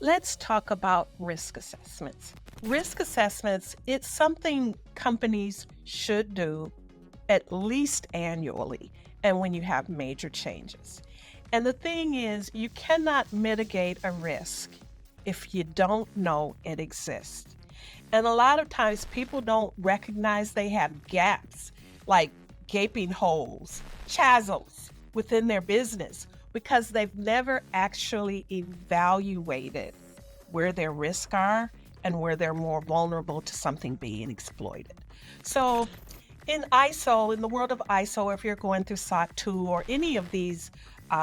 Let's talk about risk assessments. Risk assessments, it's something companies should do at least annually and when you have major changes. And the thing is, you cannot mitigate a risk if you don't know it exists. And a lot of times people don't recognize they have gaps, like gaping holes, chasms within their business because they've never actually evaluated where their risks are and where they're more vulnerable to something being exploited. So in the world of ISO, if you're going through SOC 2 or any of these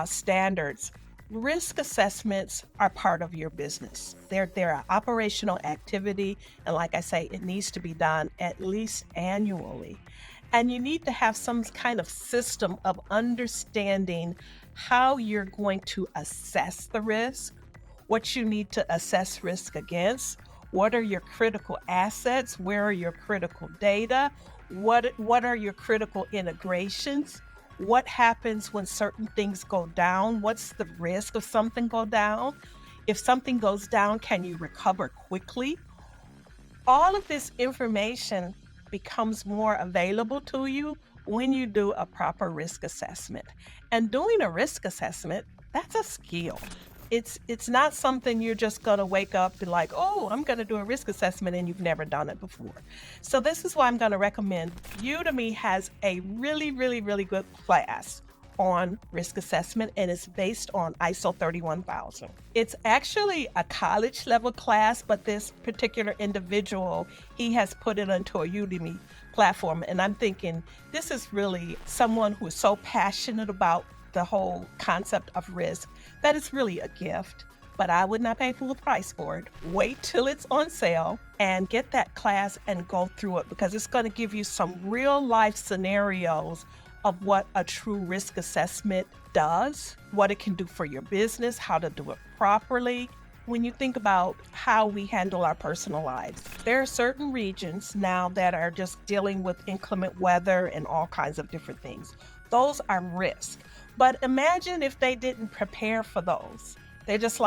standards, risk assessments are part of your business. They're an operational activity. And like I say, it needs to be done at least annually. And you need to have some kind of system of understanding how you're going to assess the risk, what you need to assess risk against, what are your critical assets, where are your critical data, what are your critical integrations, what happens when certain things go down, what's the risk of something go down, if something goes down, can you recover quickly? All of this information becomes more available to you when you do a proper risk assessment. And doing a risk assessment, that's a skill. It's not something you're just going to wake up and like, oh, I'm going to do a risk assessment and you've never done it before. So this is why I'm going to recommend Udemy has a really, really, really good class on risk assessment, and it's based on ISO 31000. It's actually a college level class, but this particular individual, he has put it onto a Udemy platform. And I'm thinking this is really someone who is so passionate about the whole concept of risk that it's really a gift. But I would not pay full price for it. Wait till it's on sale and get that class and go through it, because it's going to give you some real life scenarios of what a true risk assessment does, what it can do for your business, how to do it properly. When you think about how we handle our personal lives, there are certain regions now that are just dealing with inclement weather and all kinds of different things. Those are risks. But imagine if they didn't prepare for those. They just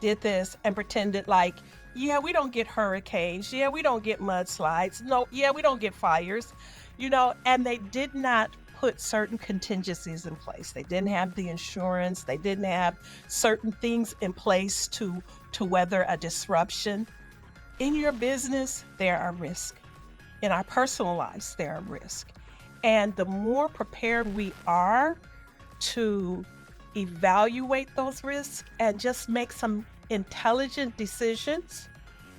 did this and pretended like, yeah, we don't get hurricanes. Yeah, we don't get mudslides. No, yeah, we don't get fires. And they did not put certain contingencies in place. They didn't have the insurance. They didn't have certain things in place to weather a disruption. In your business, there are risks. In our personal lives, there are risks. And the more prepared we are to evaluate those risks and just make some intelligent decisions,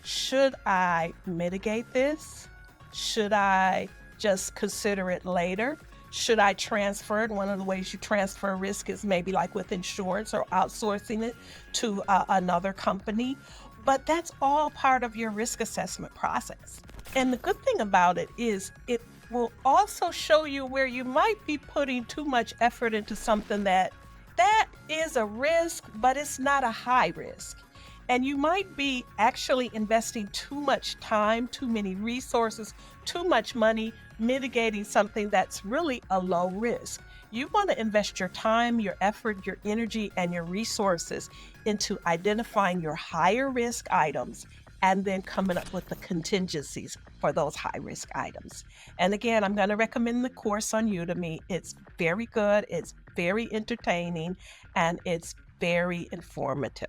should I mitigate this? Should I just consider it later? Should I transfer it? One of the ways you transfer risk is maybe like with insurance or outsourcing it to another company. But that's all part of your risk assessment process. And the good thing about it is it will also show you where you might be putting too much effort into something that is a risk, but it's not a high risk. And you might be actually investing too much time, too many resources, too much money mitigating something that's really a low risk. You want to invest your time, your effort, your energy, and your resources into identifying your higher risk items and then coming up with the contingencies for those high risk items. And again, I'm going to recommend the course on Udemy. It's very good, it's very entertaining, and it's very informative.